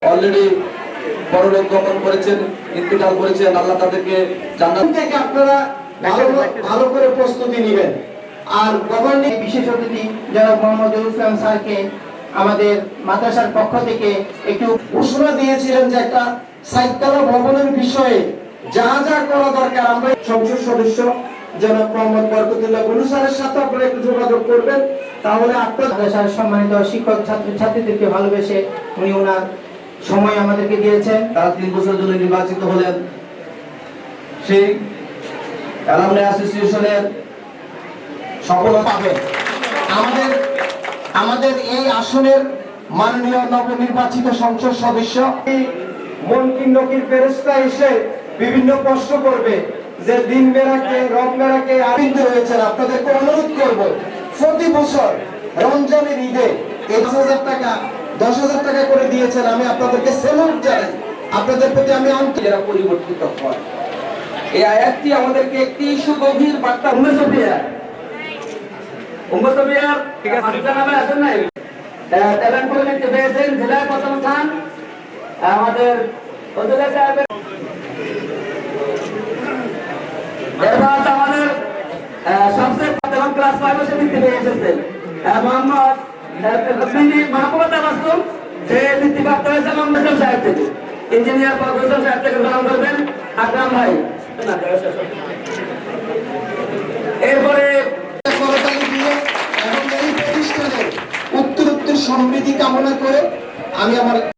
Already পরলোক গমন করেছেন, ইন্তেকাল করেছেন। আল্লাহ তাদেরকে জান্নাত থেকে আপনারা ভালো করে প্রস্তুতি নেবেন। আর গভর্নিং বিশেষ অতিথি যারা মোহাম্মদ ইসলাম স্যারকে আমাদের মাদ্রাসার পক্ষ থেকে একটু ঘোষণা দিয়েছিলেন যে একটা সাইতলা ভবনের বিষয়ে যা যা করা দরকার আমরা সংসদ সদস্য জনাব মোহাম্মদ বরকতুল্লাহ বুলু স্যারের সাথে আপনারা একটু যোগাযোগ করবেন, তাহলে আপনার মাদ্রাসার সম্মানিত শিক্ষক ছাত্রীদেরকে ভালোবেসে উনি ওনার সময় আমাদেরকে দিয়েছেন। তারা 3 বছরের জন্য নির্বাচিত হলেন। সেই অ্যালামনাই অ্যাসোসিয়েশনের সফলতা পাবেন। আমাদের এই আসনের মাননীয় নবনির্বাচিত সংসদ সদস্য মনকির নকির ফেরেশতা এসে বিভিন্ন প্রশ্ন করবে যে দিন বেড়াকে রব বেড়াকে আবিন্দ হয়েছেন। আপনাদেরকে অনুরোধ করব প্রতি বছর রমজানের ঈদে 10,000 টাকা 10,000 টাকা করে দিয়েছেন। আমি আপনাদেরকে সেলুট জানাই, আপনাদের প্রতি আমি যারা পরিবর্তিত হয়। এই আয়াতটি আমাদেরকে একটি সুগভীর বার্তা। ঠিক আছে, নামে আসেন নাই ট্যালেন্ট পরিমিতি পেয়েছেন জেলার প্রথম স্থান আমাদের অধ্যক্ষ সাহেবের। এবার আমাদের সবচেয়ে প্রথম ক্লাস 5 এ বৃত্তি পেয়ে এসেছেন মোহাম্মদ মাহমুদ আবাসুম, যে বৃত্তিপ্রাপ্ত হয়েছে মোহাম্মদ সাহেব থেকে। ইঞ্জিনিয়ার প্রফেসর সাহেব থেকে গ্রহণ করবেন আকরাম ভাই। এরপরে উত্তরোত্তর সমৃদ্ধি কামনা করে আমি আমার